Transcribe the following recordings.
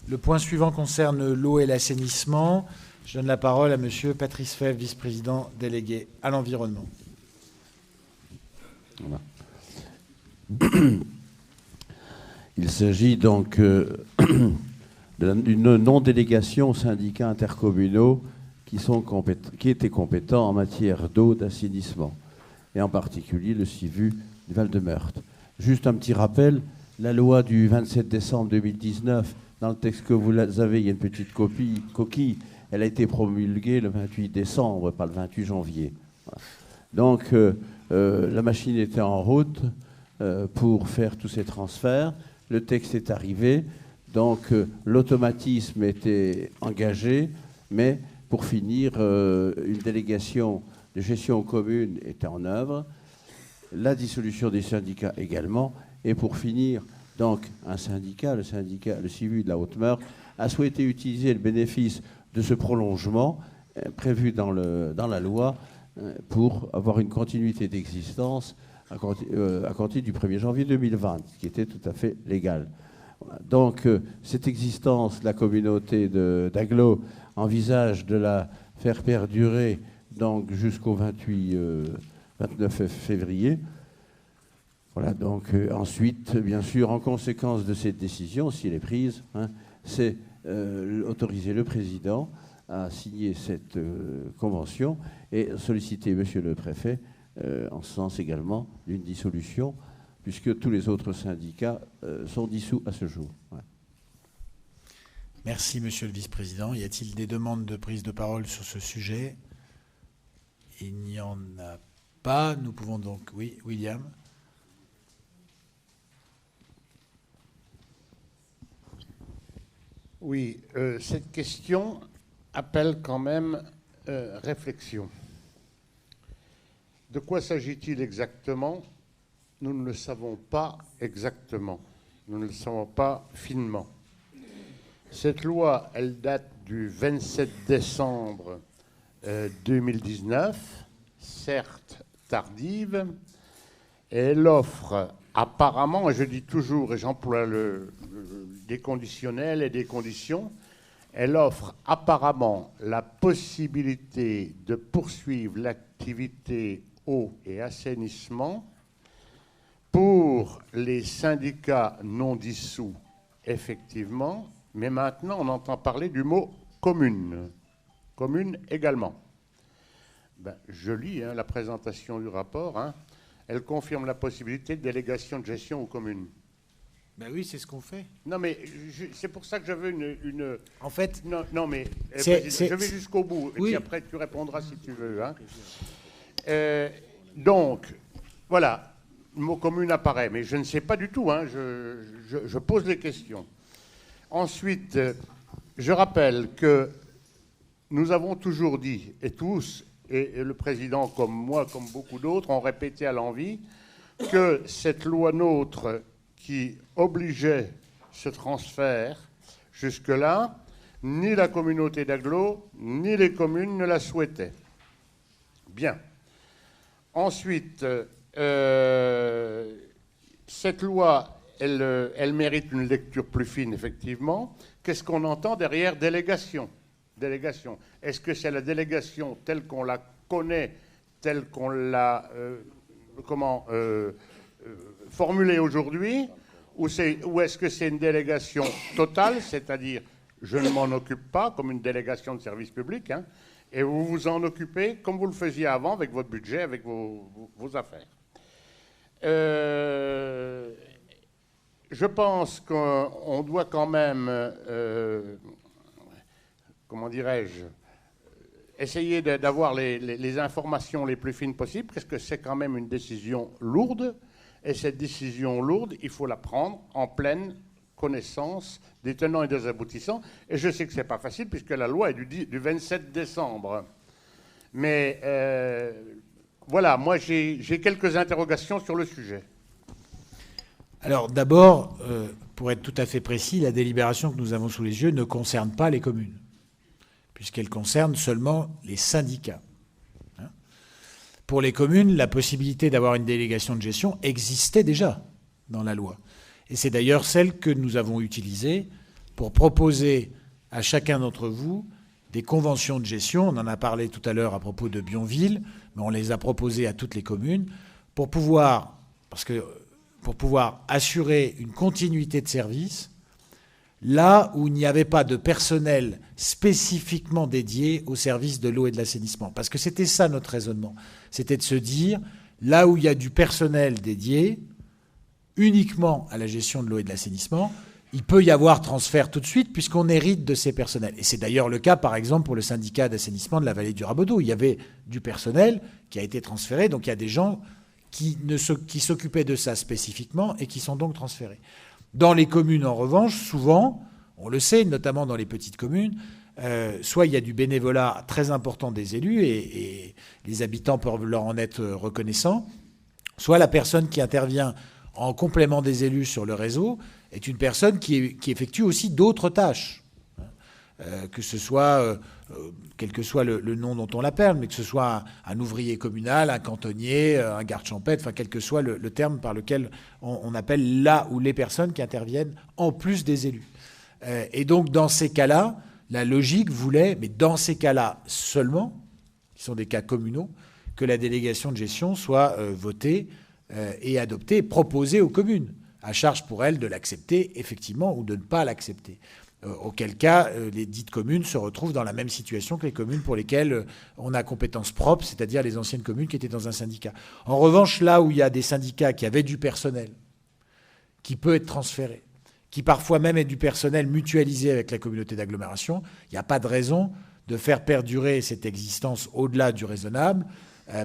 Le point suivant concerne l'eau et l'assainissement. Je donne la parole à Monsieur Patrice Fèvre, vice-président délégué à l'environnement. Voilà. Il s'agit donc d'une non-délégation aux syndicats intercommunaux qui étaient compétents en matière d'eau, d'assainissement, et en particulier le SIVU du Val-de-Meurthe. Juste un petit rappel, la loi du 27 décembre 2019, dans le texte que vous avez, il y a une petite coquille, elle a été promulguée le 28 décembre, pas le 28 janvier. Voilà. Donc, la machine était en route pour faire tous ces transferts. Le texte est arrivé, donc l'automatisme était engagé, mais pour finir, une délégation de gestion aux communes était en œuvre, la dissolution des syndicats également, et pour finir, donc un syndicat, le SIVU de la Haute-Meurthe, a souhaité utiliser le bénéfice de ce prolongement prévu dans la loi pour avoir une continuité d'existence à compter du 1er janvier 2020, ce qui était tout à fait légal. Donc, cette existence, la communauté d'Aglo envisage de la faire perdurer donc, jusqu'au 29 février. Voilà, donc ensuite, bien sûr, en conséquence de cette décision, si elle est prise, c'est autoriser le président à signer cette convention et solliciter monsieur le préfet en ce sens également d'une dissolution, puisque tous les autres syndicats sont dissous à ce jour. Ouais. Merci, monsieur le vice-président. Y a-t-il des demandes de prise de parole sur ce sujet? Il n'y en a pas. Nous pouvons donc... Oui, William. Oui, cette question appelle quand même réflexion. De quoi s'agit-il exactement? Nous ne le savons pas exactement. Nous ne le savons pas finement. Cette loi, elle date du 27 décembre 2019, certes tardive, et elle offre apparemment, et je dis toujours, et j'emploie des conditionnels et des conditions, elle offre apparemment la possibilité de poursuivre l'activité eau et assainissement pour les syndicats non dissous, effectivement, mais maintenant on entend parler du mot commune. Commune également. Je lis la présentation du rapport. Elle confirme la possibilité de délégation de gestion aux communes. Ben oui, c'est ce qu'on fait. Non, mais c'est pour ça que je veux une... En fait... Non, mais je vais jusqu'au bout. Et oui. puis après, tu répondras si tu veux. Donc, voilà, le mot commune apparaît, mais je ne sais pas du tout. Je pose les questions. Ensuite, je rappelle que nous avons toujours dit, et tous, et le président comme moi, comme beaucoup d'autres, ont répété à l'envi, que cette loi NOTRe qui obligeait ce transfert jusque-là, ni la communauté d'Aglo, ni les communes ne la souhaitaient. Bien. Ensuite, cette loi, elle mérite une lecture plus fine, effectivement. Qu'est-ce qu'on entend derrière délégation? Délégation. Est-ce que c'est la délégation telle qu'on la connaît, telle qu'on l'a formulée aujourd'hui, ou est-ce que c'est une délégation totale, c'est-à-dire je ne m'en occupe pas comme une délégation de service public, et vous vous en occupez comme vous le faisiez avant avec votre budget, avec vos affaires. Je pense qu'on doit quand même, comment dirais-je, essayer d'avoir les informations les plus fines possibles, parce que c'est quand même une décision lourde, et cette décision lourde, il faut la prendre en pleine connaissance des tenants et des aboutissants. Et je sais que ce n'est pas facile, puisque la loi est du 27 décembre. Mais voilà, moi j'ai quelques interrogations sur le sujet. Alors d'abord, pour être tout à fait précis, la délibération que nous avons sous les yeux ne concerne pas les communes, puisqu'elle concerne seulement les syndicats. Pour les communes, la possibilité d'avoir une délégation de gestion existait déjà dans la loi. Et c'est d'ailleurs celle que nous avons utilisée pour proposer à chacun d'entre vous des conventions de gestion. On en a parlé tout à l'heure à propos de Bionville, mais on les a proposées à toutes les communes pour pouvoir assurer une continuité de service là où il n'y avait pas de personnel spécifiquement dédié au service de l'eau et de l'assainissement. Parce que c'était ça notre raisonnement. C'était de se dire, là où il y a du personnel dédié uniquement à la gestion de l'eau et de l'assainissement, il peut y avoir transfert tout de suite puisqu'on hérite de ces personnels. Et c'est d'ailleurs le cas, par exemple, pour le syndicat d'assainissement de la vallée du Rabodeau. Il y avait du personnel qui a été transféré, donc il y a des gens qui s'occupaient de ça spécifiquement et qui sont donc transférés. Dans les communes, en revanche, souvent, on le sait, notamment dans les petites communes, soit il y a du bénévolat très important des élus et les habitants peuvent leur en être reconnaissants, soit la personne qui intervient en complément des élus sur le réseau est une personne qui effectue aussi d'autres tâches. Que ce soit, quel que soit le nom dont on l'appelle, mais que ce soit un ouvrier communal, un cantonnier, un garde champêtre, enfin quel que soit le terme par lequel on appelle là ou les personnes qui interviennent en plus des élus. Et donc dans ces cas-là, la logique voulait, mais dans ces cas-là seulement, qui sont des cas communaux, que la délégation de gestion soit votée et adoptée, proposée aux communes, à charge pour elles de l'accepter effectivement ou de ne pas l'accepter. Auquel cas, les dites communes se retrouvent dans la même situation que les communes pour lesquelles on a compétence propre, c'est-à-dire les anciennes communes qui étaient dans un syndicat. En revanche, là où il y a des syndicats qui avaient du personnel, qui peut être transféré, qui parfois même est du personnel mutualisé avec la communauté d'agglomération, il n'y a pas de raison de faire perdurer cette existence au-delà du raisonnable,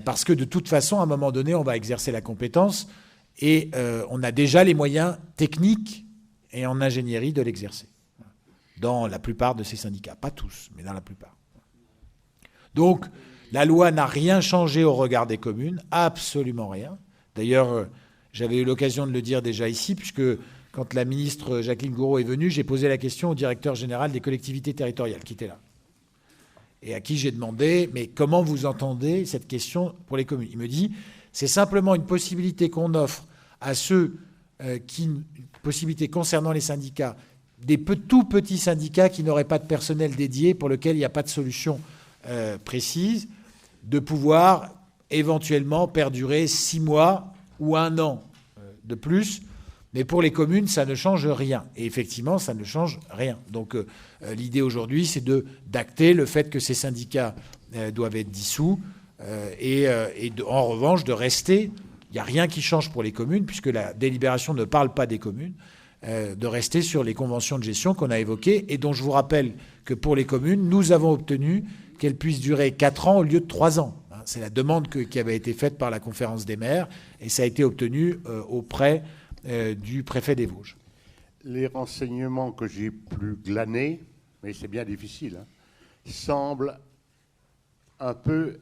parce que de toute façon, à un moment donné, on va exercer la compétence et on a déjà les moyens techniques et en ingénierie de l'exercer. Dans la plupart de ces syndicats. Pas tous, mais dans la plupart. Donc, la loi n'a rien changé au regard des communes, absolument rien. D'ailleurs, j'avais eu l'occasion de le dire déjà ici, puisque quand la ministre Jacqueline Gouraud est venue, j'ai posé la question au directeur général des collectivités territoriales, qui était là, et à qui j'ai demandé, mais comment vous entendez cette question pour les communes ? Il me dit, c'est simplement une possibilité qu'on offre à ceux une possibilité concernant les syndicats, des tout petits syndicats qui n'auraient pas de personnel dédié, pour lequel il n'y a pas de solution précise, de pouvoir éventuellement perdurer 6 mois ou 1 an de plus. Mais pour les communes, ça ne change rien. Et effectivement, ça ne change rien. Donc l'idée aujourd'hui, c'est d'acter le fait que ces syndicats doivent être dissous en revanche de rester. Il n'y a rien qui change pour les communes, puisque la délibération ne parle pas des communes. De rester sur les conventions de gestion qu'on a évoquées et dont je vous rappelle que pour les communes, nous avons obtenu qu'elles puissent durer 4 ans au lieu de 3 ans. C'est la demande qui avait été faite par la conférence des maires et ça a été obtenu auprès du préfet des Vosges. Les renseignements que j'ai pu glaner, mais c'est bien difficile, semblent un peu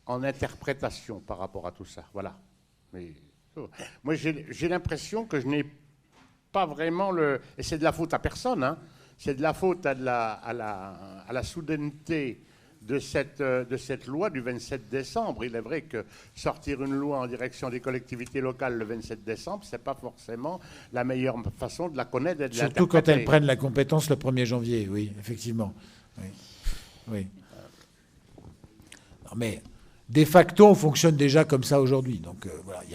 en interprétation par rapport à tout ça. Voilà. Mais, moi, j'ai l'impression que je n'ai pas vraiment et c'est de la faute à personne, c'est de la faute à la soudaineté de cette loi du 27 décembre. Il est vrai que sortir une loi en direction des collectivités locales le 27 décembre, c'est pas forcément la meilleure façon de la connaître et de l'interpréter. Surtout quand elles prennent la compétence le 1er janvier, oui, effectivement. Oui. Non, mais de facto, on fonctionne déjà comme ça aujourd'hui. Donc voilà, il n'y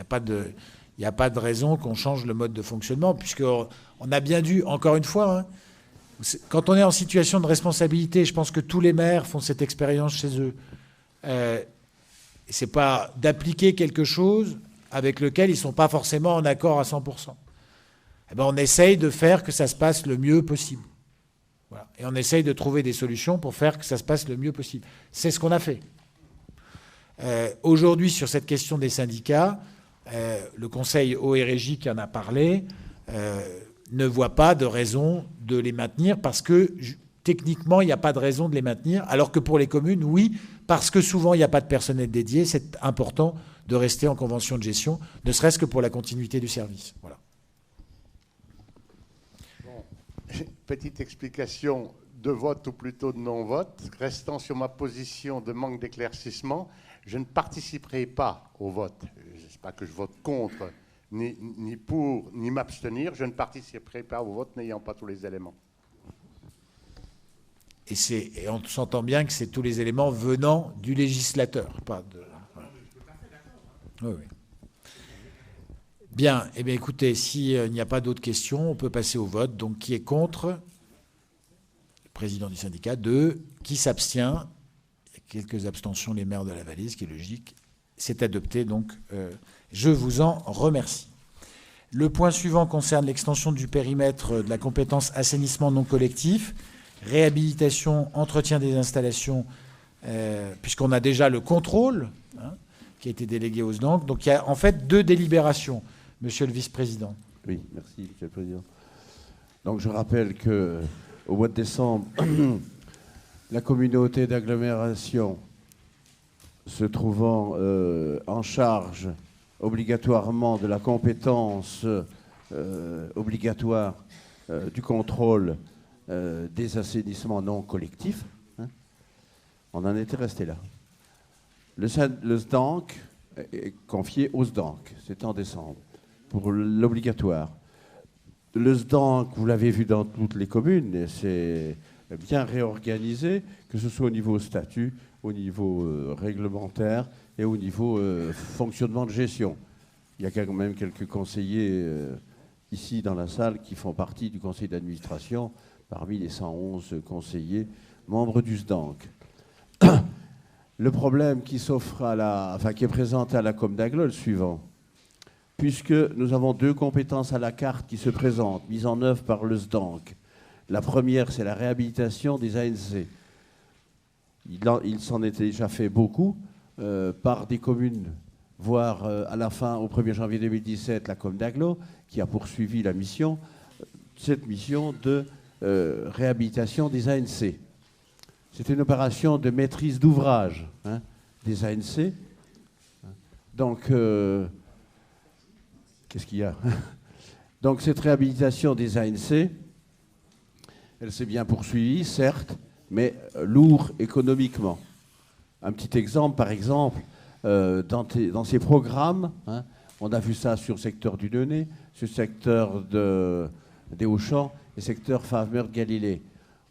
a pas de raison qu'on change le mode de fonctionnement, puisqu'on a bien dû, encore une fois, quand on est en situation de responsabilité, je pense que tous les maires font cette expérience chez eux. C'est pas d'appliquer quelque chose avec lequel ils ne sont pas forcément en accord à 100%. Eh ben, on essaye de faire que ça se passe le mieux possible. Voilà. Et on essaye de trouver des solutions pour faire que ça se passe le mieux possible. C'est ce qu'on a fait. Aujourd'hui, sur cette question des syndicats, le Conseil Eau et Régie qui en a parlé ne voit pas de raison de les maintenir parce que techniquement, il n'y a pas de raison de les maintenir, alors que pour les communes, oui, parce que souvent, il n'y a pas de personnel dédié, c'est important de rester en convention de gestion, ne serait-ce que pour la continuité du service. Voilà. Bon, petite explication de vote ou plutôt de non-vote. Restant sur ma position de manque d'éclaircissement, je ne participerai pas au vote. Ce n'est pas que je vote contre, ni pour, ni m'abstenir. Je ne participerai pas au vote n'ayant pas tous les éléments. Et on s'entend bien que c'est tous les éléments venant du législateur. Pas de, voilà. Oui, oui. Bien, eh bien écoutez, s'il n'y a pas d'autres questions, on peut passer au vote. Donc qui est contre? Le président du syndicat. 2. Qui s'abstient? Il y a quelques abstentions, les maires de la Valais, ce qui est logique. C'est adopté, donc je vous en remercie. Le point suivant concerne l'extension du périmètre de la compétence assainissement non collectif, réhabilitation, entretien des installations, puisqu'on a déjà le contrôle qui a été délégué aux SDANC. Donc il y a en fait 2 délibérations, monsieur le vice-président. Oui, merci, monsieur le président. Donc je rappelle qu'au mois de décembre, la communauté d'agglomération se trouvant en charge obligatoirement de la compétence obligatoire du contrôle des assainissements non collectifs, on en était resté là. Le SDANC est confié au SDANC, c'était en décembre, pour l'obligatoire. Le SDANC, vous l'avez vu dans toutes les communes, c'est bien réorganisé, que ce soit au niveau statut, au niveau réglementaire et au niveau fonctionnement de gestion. Il y a quand même quelques conseillers ici dans la salle qui font partie du conseil d'administration parmi les 111 conseillers membres du SDANC. Le problème qui s'offre qui est présenté à la Com d'Aglo est le suivant. Puisque nous avons 2 compétences à la carte qui se présentent, mises en œuvre par le SDANC. La première, c'est la réhabilitation des ANC. Il s'en était déjà fait beaucoup par des communes, voire à la fin, au 1er janvier 2017, la Com d'Aglo, qui a poursuivi cette mission de réhabilitation des ANC. C'est une opération de maîtrise d'ouvrage des ANC. Donc, qu'est-ce qu'il y a? Donc, cette réhabilitation des ANC, elle s'est bien poursuivie, certes, mais lourd économiquement. Un petit exemple, par exemple, dans ces programmes, on a vu ça sur le secteur du Denay, sur le secteur des Hauts-Champs et le secteur Favre-Meurthe-Galilée.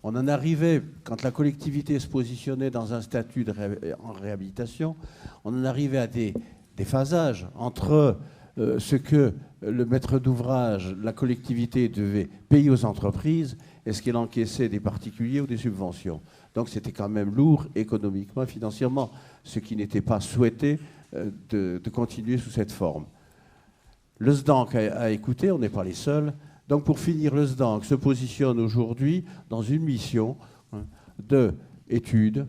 On en arrivait, quand la collectivité se positionnait dans un statut en réhabilitation, on en arrivait à des phasages entre ce que le maître d'ouvrage, la collectivité devait payer aux entreprises et ce qu'il encaissait des particuliers ou des subventions. Donc c'était quand même lourd économiquement et financièrement, ce qui n'était pas souhaité de continuer sous cette forme. Le SDANC a écouté, on n'est pas les seuls. Donc pour finir, le SDANC se positionne aujourd'hui dans une mission d'étude,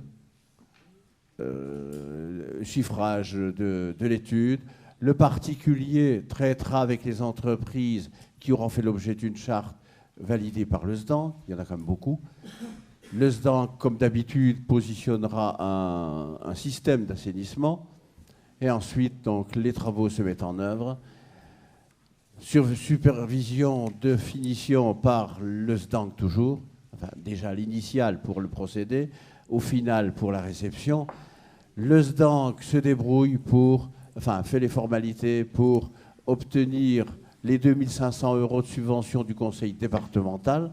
chiffrage de l'étude. Le particulier traitera avec les entreprises qui auront fait l'objet d'une charte validée par le SDANC. Il y en a quand même beaucoup. Le SDANC, comme d'habitude, positionnera un système d'assainissement. Et ensuite, donc, les travaux se mettent en œuvre. Sur supervision de finition par le SDANC toujours, enfin, déjà l'initial pour le procédé, au final pour la réception. Le SDANC se débrouille fait les formalités pour obtenir les 2500 € de subvention du conseil départemental.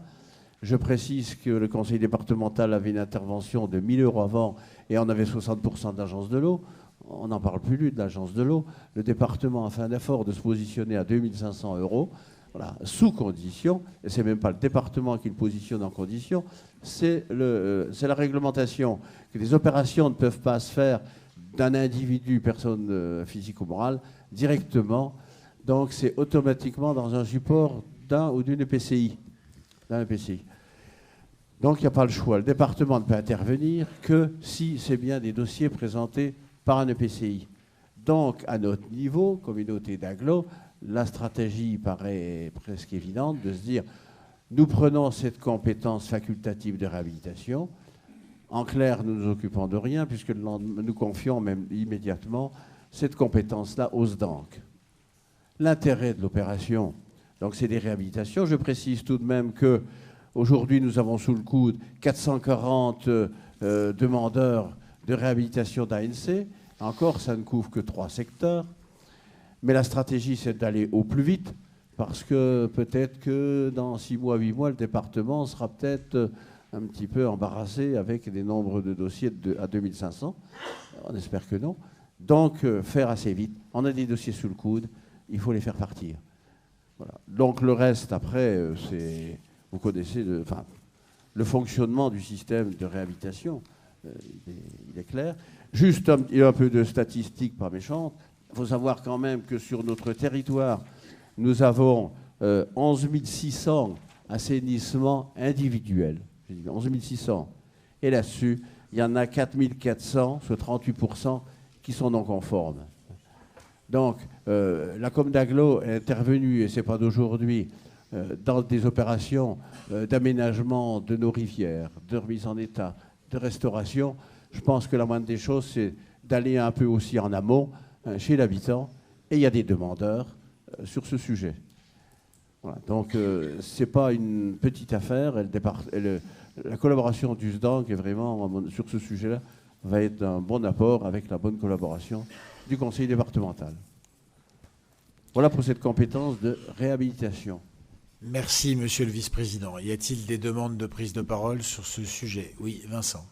Je précise que le conseil départemental avait une intervention de 1000 € avant et on avait 60% de l'agence de l'eau. On n'en parle plus de l'agence de l'eau. Le département a fait un effort de se positionner à 2500 €, voilà, sous condition, et ce n'est même pas le département qui le positionne en condition, c'est la réglementation que les opérations ne peuvent pas se faire d'un individu, personne physique ou morale, directement. Donc c'est automatiquement dans un support d'un ou d'une EPCI. Donc il n'y a pas le choix. Le département ne peut intervenir que si c'est bien des dossiers présentés par un EPCI. Donc, à notre niveau, communauté d'agglo, la stratégie paraît presque évidente de se dire, nous prenons cette compétence facultative de réhabilitation. En clair, nous nous occupons de rien, puisque nous confions même immédiatement cette compétence-là au SDANC. L'intérêt de l'opération, donc c'est des réhabilitations. Je précise tout de même qu'aujourd'hui, nous avons sous le coude 440 demandeurs de réhabilitation d'ANC. Encore, ça ne couvre que 3 secteurs. Mais la stratégie, c'est d'aller au plus vite, parce que peut-être que dans 6 mois, 8 mois, le département sera peut-être un petit peu embarrassés avec des nombres de dossiers à 2500. On espère que non. Donc, faire assez vite. On a des dossiers sous le coude, il faut les faire partir. Voilà. Donc, le reste, après, vous connaissez le fonctionnement du système de réhabilitation. Il est clair. Juste un peu de statistiques pas méchantes. Il faut savoir quand même que sur notre territoire, nous avons 11 600 assainissements individuels. 11 600. Et là-dessus, il y en a 4 400, soit 38%, qui sont non conformes. Donc, la Com d'Aglo est intervenue, et ce n'est pas d'aujourd'hui, dans des opérations d'aménagement de nos rivières, de remise en état, de restauration. Je pense que la moindre des choses, c'est d'aller un peu aussi en amont chez l'habitant. Et il y a des demandeurs sur ce sujet. Voilà. Donc, ce n'est pas une petite affaire. La collaboration du SDANC est vraiment, sur ce sujet-là, va être un bon apport avec la bonne collaboration du conseil départemental. Voilà pour cette compétence de réhabilitation. Merci, monsieur le vice-président. Y a-t-il des demandes de prise de parole sur ce sujet? Oui, Vincent.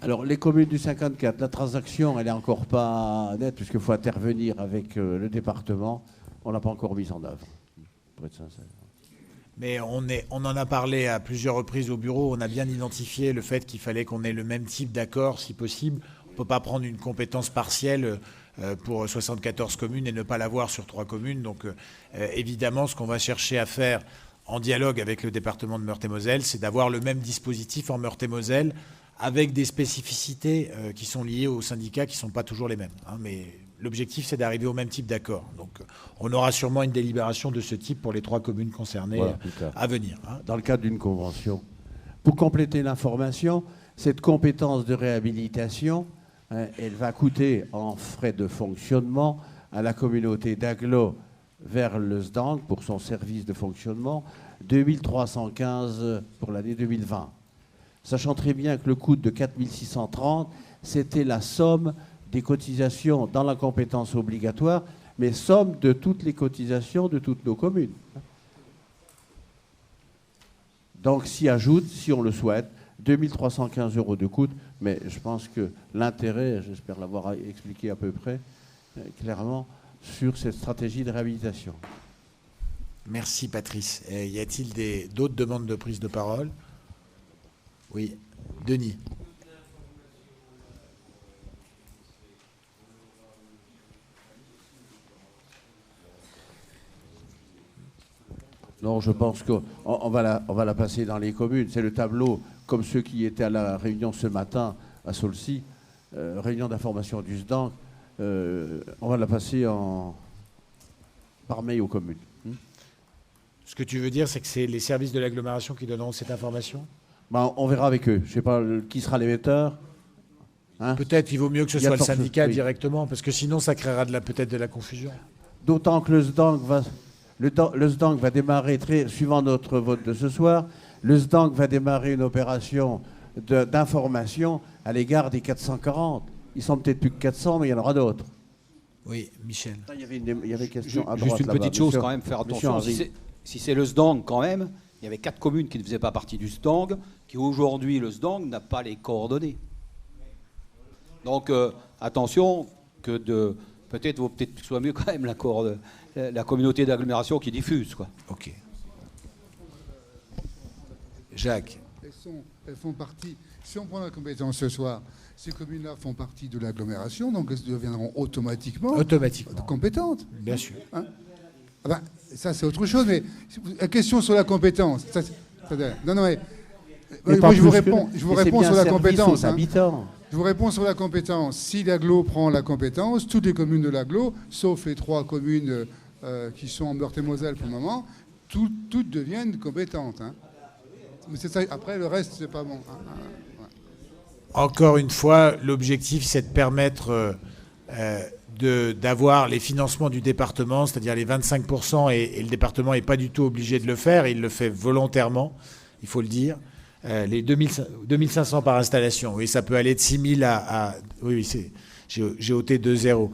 Alors, les communes du 54, la transaction, elle n'est encore pas nette, puisqu'il faut intervenir avec le département. On ne l'a pas encore mise en œuvre, pour être sincère. Mais on en a parlé à plusieurs reprises au bureau. On a bien identifié le fait qu'il fallait qu'on ait le même type d'accord, si possible. On ne peut pas prendre une compétence partielle pour 74 communes et ne pas l'avoir sur 3 communes. Donc, évidemment, ce qu'on va chercher à faire en dialogue avec le département de Meurthe-et-Moselle, c'est d'avoir le même dispositif en Meurthe-et-Moselle, avec des spécificités qui sont liées aux syndicats qui ne sont pas toujours les mêmes. Hein, mais l'objectif, c'est d'arriver au même type d'accord. Donc, on aura sûrement une délibération de ce type pour les 3 communes concernées à venir. Hein. Dans le cadre d'une convention. Pour compléter l'information, cette compétence de réhabilitation, elle va coûter en frais de fonctionnement à la communauté d'Aglo vers le SDANC pour son service de fonctionnement, 2315 pour l'année 2020. Sachant très bien que le coût de 4630, c'était la somme des cotisations dans la compétence obligatoire, mais somme de toutes les cotisations de toutes nos communes. Donc s'y ajoute, si on le souhaite, 2315 € de coût, mais je pense que l'intérêt, j'espère l'avoir expliqué à peu près clairement, sur cette stratégie de réhabilitation. Merci Patrice. Y a-t-il d'autres demandes de prise de parole? Oui, Denis. Non, je pense qu'on va la passer dans les communes. C'est le tableau, comme ceux qui étaient à la réunion ce matin à Saulcy, réunion d'information du SDANC. On va la passer par mail aux communes. Ce que tu veux dire, c'est que c'est les services de l'agglomération qui donneront cette information? On verra avec eux. Je ne sais pas qui sera l'émetteur. Hein? Peut-être il vaut mieux que ce soit le syndicat directement, parce que sinon ça créera peut-être de la confusion. D'autant que le SDANC va démarrer, suivant notre vote de ce soir, le SDANC va démarrer une opération d'information à l'égard des 440. Ils sont peut-être plus que 400, mais il y en aura d'autres. Oui, Michel. Il y avait question à droite. Juste une petite chose quand même, faire attention. Si c'est le SDANC quand même, il y avait 4 communes qui ne faisaient pas partie du SDANC, qui aujourd'hui, le SDANC n'a pas les coordonnées. Donc attention, peut-être soit mieux quand même la communauté d'agglomération qui diffuse, quoi. Ok. Jacques. Elles font partie. Si on prend la compétence ce soir, ces communes-là font partie de l'agglomération, donc elles deviendront automatiquement compétentes. Bien sûr. Hein? Ah ben, ça, c'est autre chose, mais la question sur la compétence. Non, mais moi, je vous réponds sur la compétence. Hein. Je vous réponds sur la compétence. Si l'agglo prend la compétence, toutes les communes de l'agglo, sauf les 3 communes qui sont en Meurthe-et-Moselle pour le moment, toutes deviennent compétentes. Hein. Mais c'est ça. Après, le reste, c'est pas bon. Hein. Ouais. Encore une fois, l'objectif, c'est de permettre d'avoir les financements du département, c'est-à-dire les 25%, et le département n'est pas du tout obligé de le faire, il le fait volontairement, il faut le dire. Les 2500 par installation, oui, ça peut aller de 6000 à oui, j'ai ôté 2 zéros.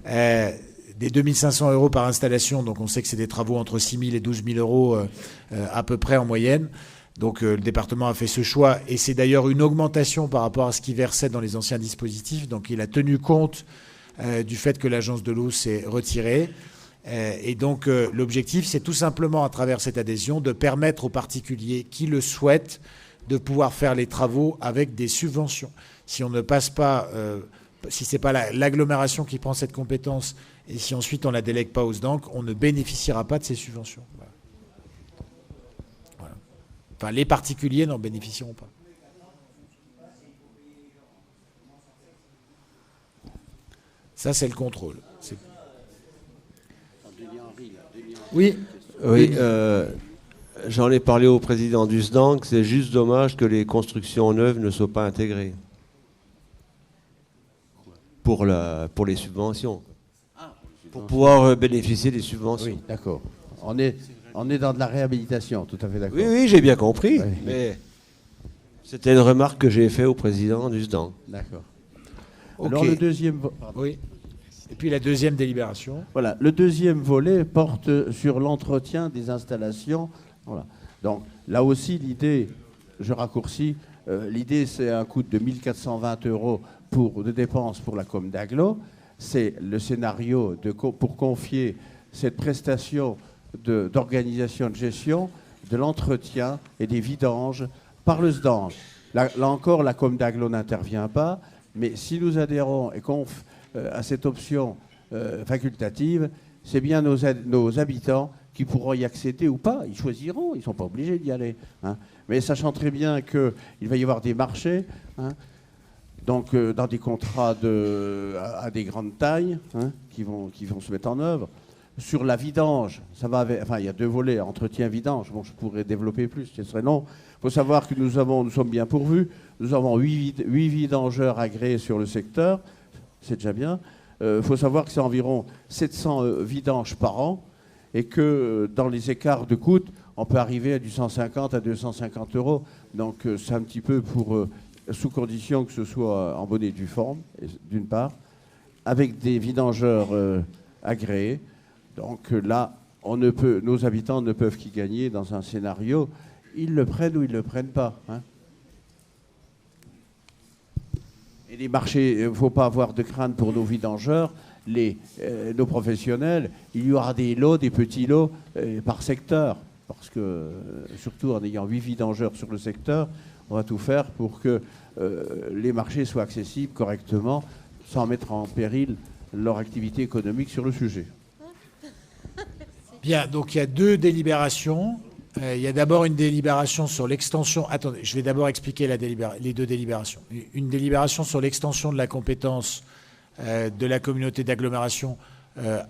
Des 2500 € par installation, donc on sait que c'est des travaux entre 6000 et 12 000 € à peu près en moyenne. Donc le département a fait ce choix, et c'est d'ailleurs une augmentation par rapport à ce qu'il versait dans les anciens dispositifs. Donc il a tenu compte du fait que l'agence de l'eau s'est retirée. Et donc l'objectif, c'est tout simplement, à travers cette adhésion, de permettre aux particuliers qui le souhaitent de pouvoir faire les travaux avec des subventions. Si on ne passe pas, si ce n'est pas l'agglomération qui prend cette compétence, et si ensuite on ne la délègue pas aux SDANC, on ne bénéficiera pas de ces subventions. Voilà. Enfin, les particuliers n'en bénéficieront pas. Ça, c'est le contrôle. Oui. Oui, j'en ai parlé au président du SDANC. C'est juste dommage que les constructions neuves ne soient pas intégrées pour les subventions. Pour pouvoir bénéficier des subventions. Oui, d'accord. On est dans de la réhabilitation, tout à fait d'accord. Oui, j'ai bien compris. Oui. Mais c'était une remarque que j'ai faite au président du SDANC. D'accord. Okay. Alors le deuxième... Oui. Et puis la deuxième délibération. Voilà, le deuxième volet porte sur l'entretien des installations. Voilà. Donc là aussi, l'idée, je raccourcis, l'idée c'est un coût de 1 420 € de dépenses pour la com d'agglo. C'est le scénario pour confier cette prestation d'organisation de gestion de l'entretien et des vidanges par le SDANC. Là encore, la com d'agglo n'intervient pas, mais si nous adhérons et à cette option facultative, c'est bien nos habitants qui pourront y accéder ou pas. Ils choisiront, ils ne sont pas obligés d'y aller. Hein. Mais sachant très bien qu'il va y avoir des marchés, hein, donc dans des contrats à des grandes tailles, hein, qui vont se mettre en œuvre. Sur la vidange, il y a deux volets, entretien-vidange. Bon, je pourrais développer plus, ce serait long. Il faut savoir que nous sommes bien pourvus. Nous avons 8 vidangeurs agréés sur le secteur. C'est déjà bien. Il faut savoir que c'est environ 700 vidanges par an et que dans les écarts de coûts, on peut arriver à du 150 à 250 €. Donc c'est un petit peu sous condition que ce soit en bonne et due forme, d'une part, avec des vidangeurs agréés. Donc là, nos habitants ne peuvent qu'y gagner dans un scénario. Ils le prennent ou ils ne le prennent pas. Hein. Et les marchés, il ne faut pas avoir de crainte pour nos vidangeurs, nos professionnels. Il y aura des petits lots par secteur. Parce que, surtout en ayant 8 vidangeurs sur le secteur, on va tout faire pour que les marchés soient accessibles correctement, sans mettre en péril leur activité économique sur le sujet. Bien, donc il y a deux délibérations. Il y a d'abord une délibération sur l'extension... Attendez, je vais d'abord expliquer les deux délibérations. Une délibération sur l'extension de la compétence de la communauté d'agglomération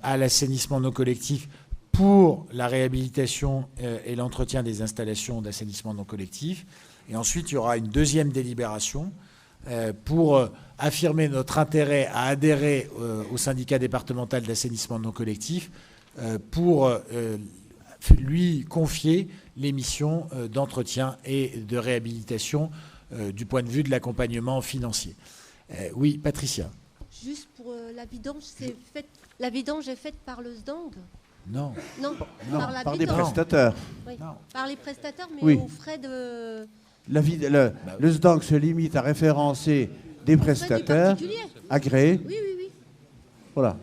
à l'assainissement non collectif pour la réhabilitation et l'entretien des installations d'assainissement non collectif. Et ensuite, il y aura une deuxième délibération pour affirmer notre intérêt à adhérer au syndicat départemental d'assainissement non collectif pour lui confier les missions d'entretien et de réhabilitation du point de vue de l'accompagnement financier. Oui, Patricia. Juste pour la vidange, la vidange est faite par le SDANG? Non. Non, par des prestataires. Oui. Par les prestataires, mais oui. aux frais de... Le SDANG se limite à référencer des prestataires agréés. Oui. Voilà.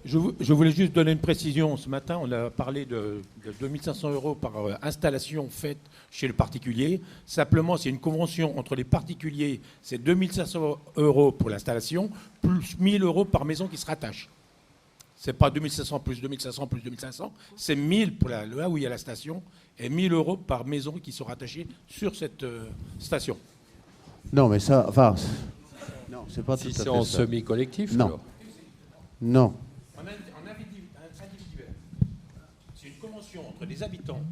Je voulais juste donner une précision. Ce matin, on a parlé de 2500 € par installation faite chez le particulier. Simplement, c'est une convention entre les particuliers. C'est 2500 € pour l'installation, plus 1000 € par maison qui se rattache. Ce n'est pas 2500 plus 2500 plus 2500. C'est 1000 pour là où il y a la station et 1000 € par maison qui sont rattachés sur cette station. Non, mais ça... Enfin, non, c'est pas tout à fait ça. Si c'est en semi-collectif, non. alors. Non. En individuel, c'est une convention entre les habitants.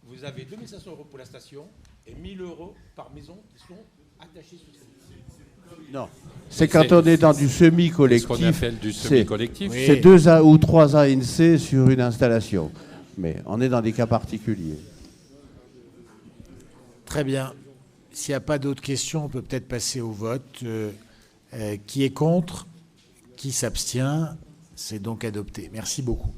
Vous avez 2500 € pour la station et 1000 € par maison qui sont attachés sur cette. Non. C'est quand on est dans du semi-collectif. Ce qu'on appelle du semi-collectif. C'est 2 ou 3 ANC sur une installation. Mais on est dans des cas particuliers. Très bien. S'il n'y a pas d'autres questions, on peut peut-être passer au vote. Qui est contre ? Qui s'abstient ? C'est donc adopté. Merci beaucoup.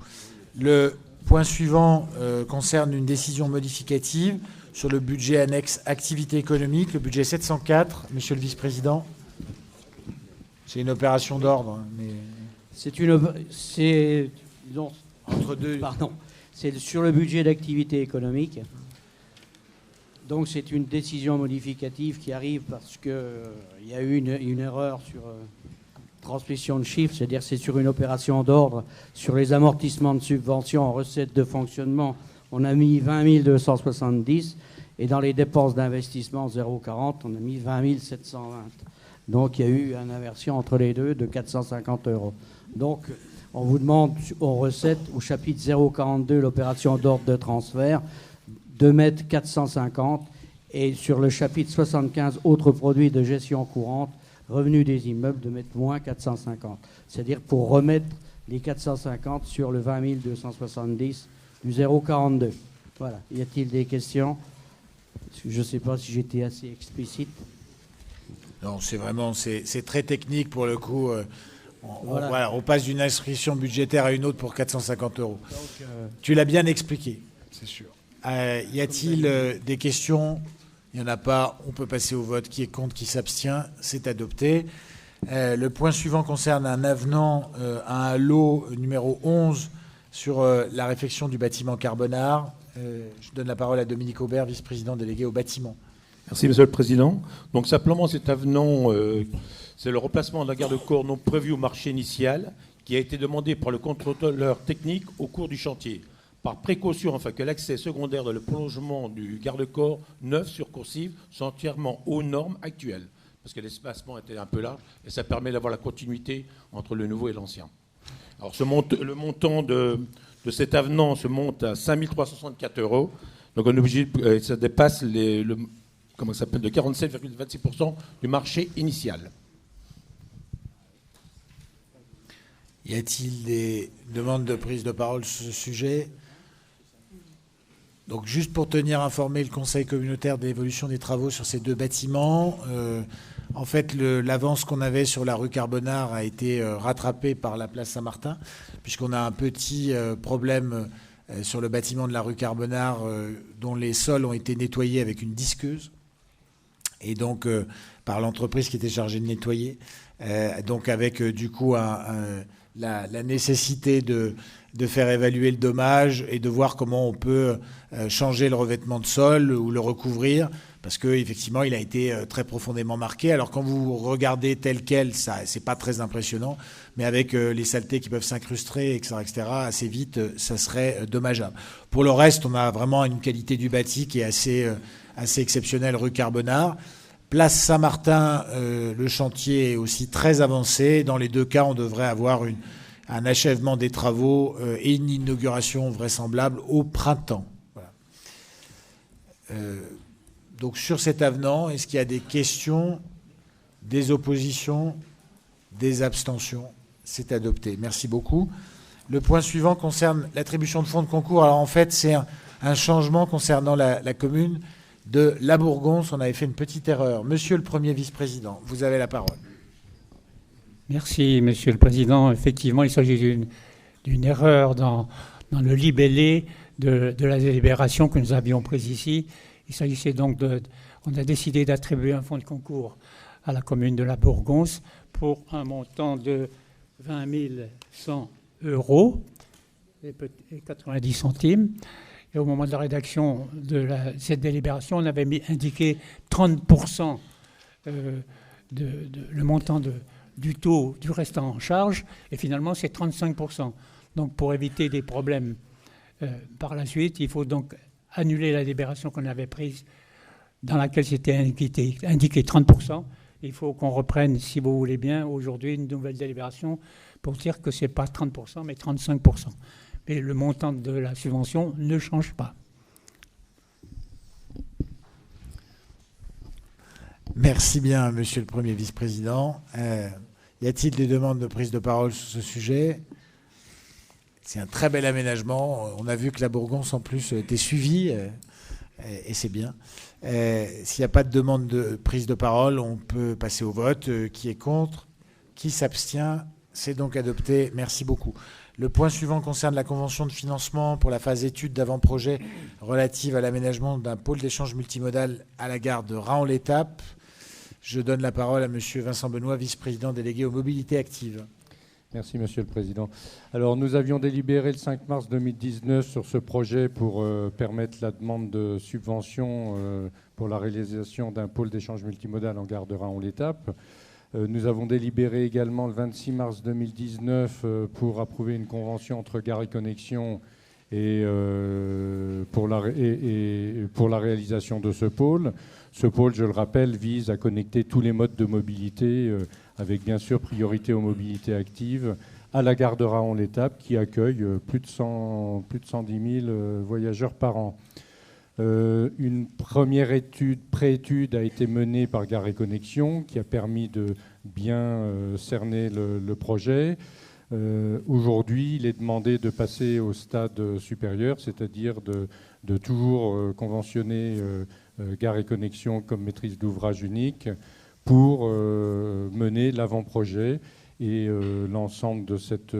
Le Point suivant concerne une décision modificative sur le budget annexe activité économique, le budget 704. Monsieur le vice-président, c'est une opération d'ordre. Mais... C'est sur le budget d'activité économique. Donc c'est une décision modificative qui arrive parce qu'il y a eu une erreur sur transmission de chiffres, c'est-à-dire c'est sur une opération d'ordre. Sur les amortissements de subventions en recettes de fonctionnement, on a mis 20 270 et dans les dépenses d'investissement 0,40, on a mis 20 720. Donc il y a eu une inversion entre les deux de 450 €. Donc on vous demande aux recettes, au chapitre 0,42, l'opération d'ordre de transfert, de mettre 450 et sur le chapitre 75, autres produits de gestion courante, revenus des immeubles, de mettre moins 450. C'est-à-dire pour remettre les 450 sur le 20 270 du 0,42. Voilà. Y a-t-il des questions? Je ne sais pas si j'étais assez explicite. Non, c'est très technique pour le coup. On passe d'une inscription budgétaire à une autre pour 450 €. Donc, tu l'as bien expliqué, c'est sûr. Y a-t-il des questions? Il n'y en a pas. On peut passer au vote. Qui est contre? Qui s'abstient? C'est adopté. Le point suivant concerne un avenant à un lot numéro 11 sur la réfection du bâtiment Carbonard. Je donne la parole à Dominique Aubert, vice-président délégué au bâtiment. Merci, Monsieur le Président. Donc simplement, cet avenant, c'est le remplacement d'un garde-corps non prévu au marché initial qui a été demandé par le contrôleur technique au cours du chantier. Par précaution, afin que l'accès secondaire dans le prolongement du garde-corps neuf sur coursive soit entièrement aux normes actuelles, parce que l'espacement était un peu large, et ça permet d'avoir la continuité entre le nouveau et l'ancien. Alors le montant de cet avenant se monte à 5 364 €. Donc on est obligé, ça dépasse de 47,26% du marché initial. Y a-t-il des demandes de prise de parole sur ce sujet? Donc juste pour tenir informé le Conseil communautaire d'évolution des travaux sur ces deux bâtiments, en fait l'avance qu'on avait sur la rue Carbonard a été rattrapée par la place Saint-Martin, puisqu'on a un petit problème sur le bâtiment de la rue Carbonard dont les sols ont été nettoyés avec une disqueuse, et donc par l'entreprise qui était chargée de nettoyer, donc avec du coup la nécessité de faire évaluer le dommage et de voir comment on peut changer le revêtement de sol ou le recouvrir, parce qu'effectivement, il a été très profondément marqué. Alors, quand vous regardez tel quel, c'est pas très impressionnant, mais avec les saletés qui peuvent s'incruster, etc., assez vite, ça serait dommageable. Pour le reste, on a vraiment une qualité du bâti qui est assez exceptionnelle, rue Carbonard. Place Saint-Martin, le chantier est aussi très avancé. Dans les deux cas, on devrait avoir un achèvement des travaux et une inauguration vraisemblable au printemps. Voilà. Donc sur cet avenant, est-ce qu'il y a des questions, des oppositions, des abstentions? C'est adopté. Merci beaucoup. Le point suivant concerne l'attribution de fonds de concours. Alors en fait, c'est un changement concernant la commune de La Bourgonce. On avait fait une petite erreur. Monsieur le Premier vice-président, vous avez la parole. Merci, Monsieur le Président. Effectivement, il s'agit d'une erreur dans le libellé de la délibération que nous avions prise ici. Il s'agissait donc on a décidé d'attribuer un fonds de concours à la commune de La Bourgonce pour un montant de 20 100 € et 90 centimes. Et au moment de la rédaction de cette délibération, on avait indiqué 30% le montant du taux du restant en charge, et finalement c'est 35%. Donc pour éviter des problèmes par la suite, il faut donc annuler la délibération qu'on avait prise dans laquelle c'était indiqué 30%. Il faut qu'on reprenne, si vous voulez bien, aujourd'hui une nouvelle délibération pour dire que ce n'est pas 30%, mais 35%. Mais le montant de la subvention ne change pas. Merci bien, Monsieur le Premier vice-président. Y a-t-il des demandes de prise de parole sur ce sujet? C'est un très bel aménagement. On a vu que la Bourgonce, en plus, était suivie, et c'est bien. S'il n'y a pas de demande de prise de parole, on peut passer au vote. Qui est contre? Qui s'abstient? C'est donc adopté. Merci beaucoup. Le point suivant concerne la convention de financement pour la phase étude d'avant-projet relative à l'aménagement d'un pôle d'échange multimodal à la gare de Raon-l'Étape. Je donne la parole à M. Vincent Benoît, vice-président délégué aux mobilités actives. Merci, Monsieur le Président. Alors, nous avions délibéré le 5 mars 2019 sur ce projet pour permettre la demande de subvention pour la réalisation d'un pôle d'échange multimodal en gare de Raon-l'Étape. Nous avons délibéré également le 26 mars 2019 pour approuver une convention entre Gares & Connexions et pour la réalisation de ce pôle. Ce pôle, je le rappelle, vise à connecter tous les modes de mobilité, avec bien sûr priorité aux mobilités actives, à la gare de Raon-l'Étape qui accueille plus de 110 000 voyageurs par an. Une première préétude a été menée par Gares & Connexions qui a permis de bien cerner le projet. Aujourd'hui, il est demandé de passer au stade supérieur, c'est-à-dire de toujours conventionner Gares & Connexions comme maîtrise d'ouvrage unique pour mener l'avant-projet. Et l'ensemble de cette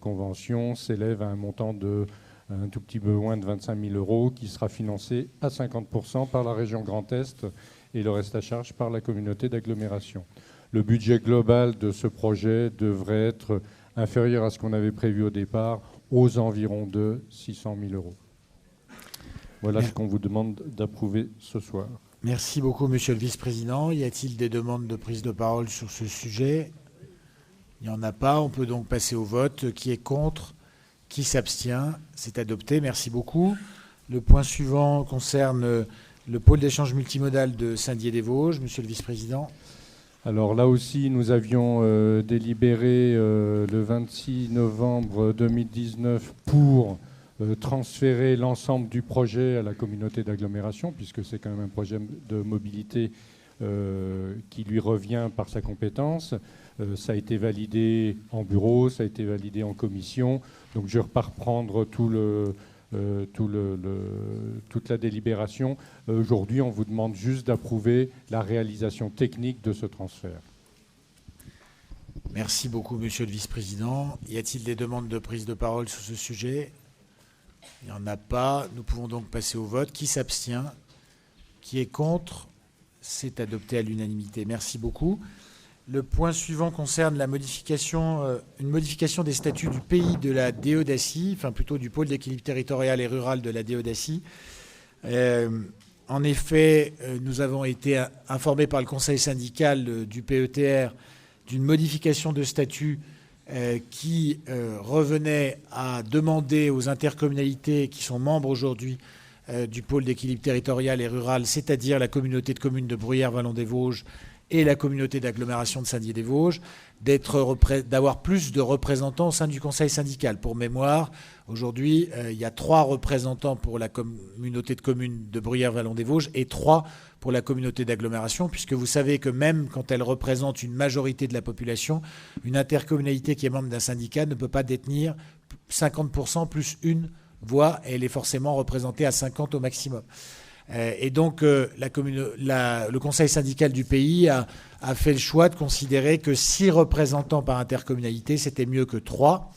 convention s'élève à un montant de un tout petit peu moins de 25 000 euros qui sera financé à 50% par la région Grand Est et le reste à charge par la communauté d'agglomération. Le budget global de ce projet devrait être inférieur à ce qu'on avait prévu au départ, aux environs de 600 000 euros. Voilà ce qu'on vous demande d'approuver ce soir. Merci beaucoup, Monsieur le Vice-président. Y a-t-il des demandes de prise de parole sur ce sujet? Il n'y en a pas. On peut donc passer au vote. Qui est contre? Qui s'abstient? C'est adopté. Merci beaucoup. Le point suivant concerne le pôle d'échange multimodal de Saint-Dié-des-Vosges. Monsieur le Vice-président. Alors là aussi, nous avions délibéré le 26 novembre 2019 pour transférer l'ensemble du projet à la communauté d'agglomération, puisque c'est quand même un projet de mobilité qui lui revient par sa compétence. Ça a été validé en bureau, ça a été validé en commission. Donc je ne vais pas reprendre toute la délibération. Aujourd'hui, on vous demande juste d'approuver la réalisation technique de ce transfert. Merci beaucoup, Monsieur le Vice-président. Y a-t-il des demandes de prise de parole sur ce sujet? Il n'y en a pas. Nous pouvons donc passer au vote. Qui s'abstient? Qui est contre? C'est adopté à l'unanimité. Merci beaucoup. Le point suivant concerne la une modification des statuts du pays de la DE d'Assy, enfin plutôt du pôle d'équilibre territorial et rural de la DE d'Assy. En effet, nous avons été informés par le conseil syndical du PETR d'une modification de statut qui revenait à demander aux intercommunalités qui sont membres aujourd'hui du pôle d'équilibre territorial et rural, c'est-à-dire la communauté de communes de Bruyères-Vallon-des-Vosges et la communauté d'agglomération de Saint-Dié-des-Vosges, d'avoir plus de représentants au sein du conseil syndical. Pour mémoire, aujourd'hui, il y a 3 représentants pour la communauté de communes de Bruyères-Vallon-des-Vosges et 3 pour la communauté d'agglomération, puisque vous savez que même quand elle représente une majorité de la population, une intercommunalité qui est membre d'un syndicat ne peut pas détenir 50% plus une voix, et elle est forcément représentée à 50 au maximum. Et donc, le conseil syndical du pays a fait le choix de considérer que 6 représentants par intercommunalité, c'était mieux que 3.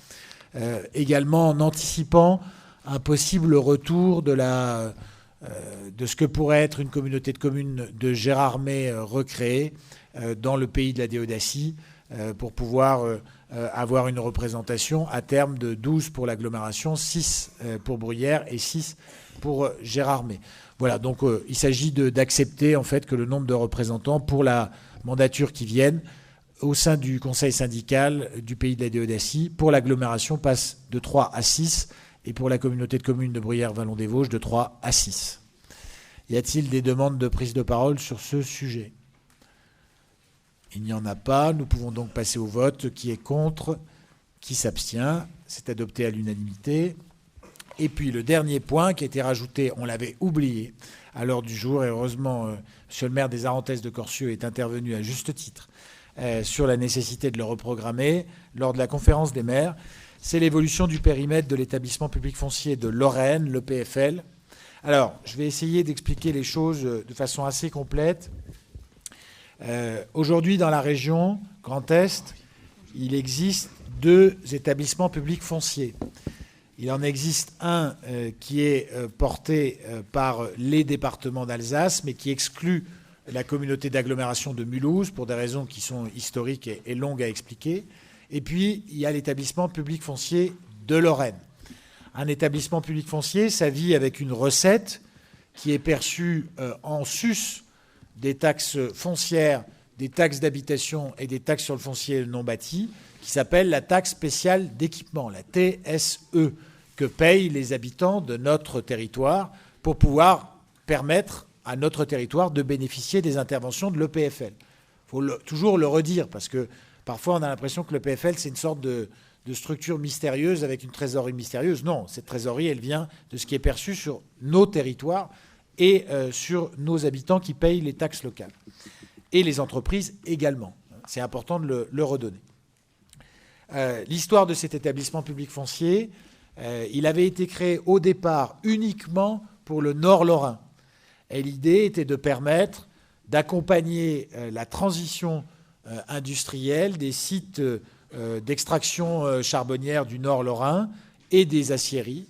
Également en anticipant un possible retour de ce que pourrait être une communauté de communes de Gérardmer recréée dans le pays de la DE d'Assy pour pouvoir avoir une représentation à terme de 12 pour l'agglomération, 6 pour Bruyères et 6 pour Gérardmer. Voilà, donc il s'agit d'accepter en fait que le nombre de représentants pour la mandature qui vienne au sein du conseil syndical du pays de la DE d'Assy pour l'agglomération passe de 3 à 6 et pour la communauté de communes de Bruyères-Vallon-des-Vosges de 3 à 6. Y a-t-il des demandes de prise de parole sur ce sujet? Il n'y en a pas. Nous pouvons donc passer au vote. Qui est contre? Qui s'abstient? C'est adopté à l'unanimité. Et puis le dernier point qui a été rajouté, on l'avait oublié à l'ordre du jour, et heureusement, monsieur le maire des Arentès de Corcieux est intervenu à juste titre sur la nécessité de le reprogrammer lors de la conférence des maires, c'est l'évolution du périmètre de l'établissement public foncier de Lorraine, l'EPFL. Alors, je vais essayer d'expliquer les choses de façon assez complète. Aujourd'hui, dans la région Grand Est, il existe 2 établissements publics fonciers. Il en existe un qui est porté par les départements d'Alsace, mais qui exclut la communauté d'agglomération de Mulhouse pour des raisons qui sont historiques et longues à expliquer. Et puis, il y a l'établissement public foncier de Lorraine. Un établissement public foncier, ça vit avec une recette qui est perçue en sus des taxes foncières, des taxes d'habitation et des taxes sur le foncier non bâti, qui s'appelle la taxe spéciale d'équipement, la TSE, que payent les habitants de notre territoire pour pouvoir permettre à notre territoire de bénéficier des interventions de l'EPFL. Il faut toujours le redire, parce que parfois on a l'impression que l'EPFL, c'est une sorte de structure mystérieuse avec une trésorerie mystérieuse. Non, cette trésorerie, elle vient de ce qui est perçu sur nos territoires et sur nos habitants qui payent les taxes locales. Et les entreprises également. C'est important de le redonner. L'histoire de cet établissement public foncier, il avait été créé au départ uniquement pour le Nord lorrain. Et l'idée était de permettre d'accompagner la transition industrielle des sites d'extraction charbonnière du Nord lorrain et des aciéries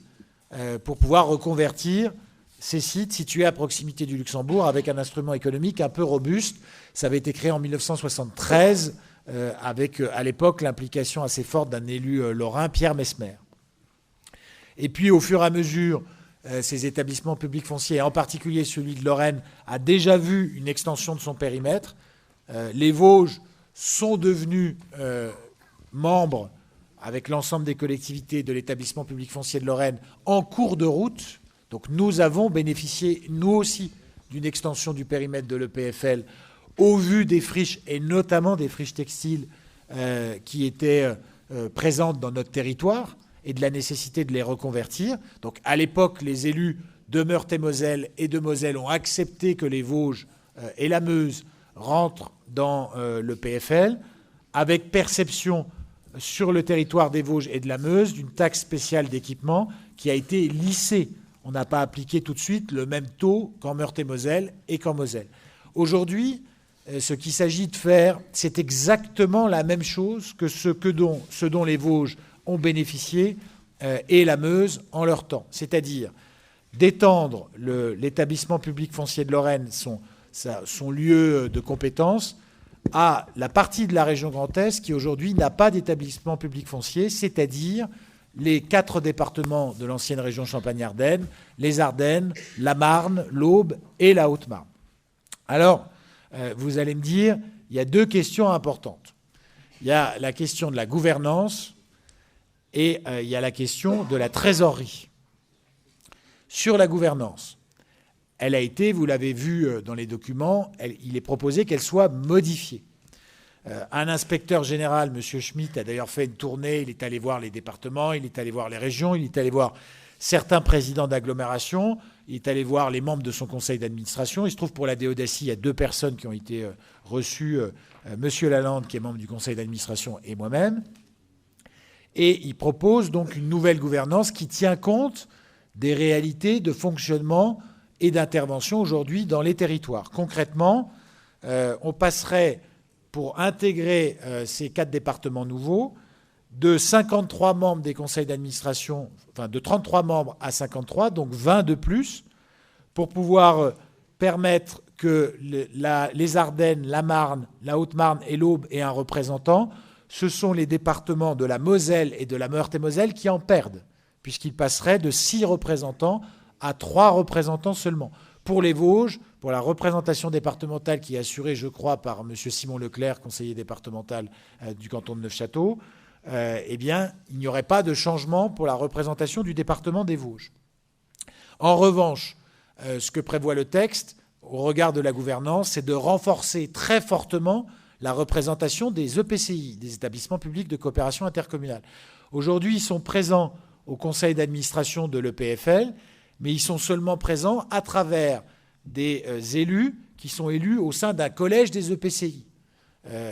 pour pouvoir reconvertir ces sites situés à proximité du Luxembourg avec un instrument économique un peu robuste. Ça avait été créé en 1973 avec, à l'époque, l'implication assez forte d'un élu lorrain, Pierre Messmer. Et puis, au fur et à mesure, ces établissements publics fonciers, et en particulier celui de Lorraine, a déjà vu une extension de son périmètre. Les Vosges sont devenus membres, avec l'ensemble des collectivités de l'établissement public foncier de Lorraine, en cours de route. Donc nous avons bénéficié, nous aussi, d'une extension du périmètre de l'EPFL au vu des friches, et notamment des friches textiles qui étaient présentes dans notre territoire, et de la nécessité de les reconvertir. Donc à l'époque, les élus de Meurthe-et-Moselle et de Moselle ont accepté que les Vosges et la Meuse rentrent dans le PFL, avec perception sur le territoire des Vosges et de la Meuse d'une taxe spéciale d'équipement qui a été lissée. On n'a pas appliqué tout de suite le même taux qu'en Meurthe-et-Moselle et qu'en Moselle. Aujourd'hui, ce qu'il s'agit de faire, c'est exactement la même chose que ce dont les Vosges ont bénéficié et la Meuse en leur temps. C'est-à-dire d'étendre l'établissement public foncier de Lorraine, son lieu de compétence, à la partie de la région Grand Est qui aujourd'hui n'a pas d'établissement public foncier, c'est-à-dire les 4 départements de l'ancienne région Champagne-Ardenne, les Ardennes, la Marne, l'Aube et la Haute-Marne. Alors, vous allez me dire, il y a 2 questions importantes. Il y a la question de la gouvernance et il y a la question de la trésorerie. Sur la gouvernance, elle a été, vous l'avez vu dans les documents, il est proposé qu'elle soit modifiée. Un inspecteur général, M. Schmitt, a d'ailleurs fait une tournée, il est allé voir les départements, il est allé voir les régions, il est allé voir certains présidents d'agglomération, il est allé voir les membres de son conseil d'administration. Il se trouve pour la Déodacie, il y a 2 personnes qui ont été reçues, M. Lalande, qui est membre du conseil d'administration, et moi-même. Et il propose donc une nouvelle gouvernance qui tient compte des réalités de fonctionnement et d'intervention aujourd'hui dans les territoires. Concrètement, on passerait, pour intégrer ces 4 départements nouveaux, de 53 membres des conseils d'administration, enfin de 33 membres à 53, donc 20 de plus, pour pouvoir permettre que les Ardennes, la Marne, la Haute-Marne et l'Aube aient un représentant. Ce sont les départements de la Moselle et de la Meurthe-et-Moselle qui en perdent, puisqu'ils passeraient de 6 représentants à 3 représentants seulement. Pour les Vosges, pour la représentation départementale qui est assurée, je crois, par M. Simon Leclerc, conseiller départemental du canton de Neufchâteau, eh bien, il n'y aurait pas de changement pour la représentation du département des Vosges. En revanche, ce que prévoit le texte, au regard de la gouvernance, c'est de renforcer très fortement la représentation des EPCI, des établissements publics de coopération intercommunale. Aujourd'hui, ils sont présents au conseil d'administration de l'EPFL, mais ils sont seulement présents à travers des élus qui sont élus au sein d'un collège des EPCI.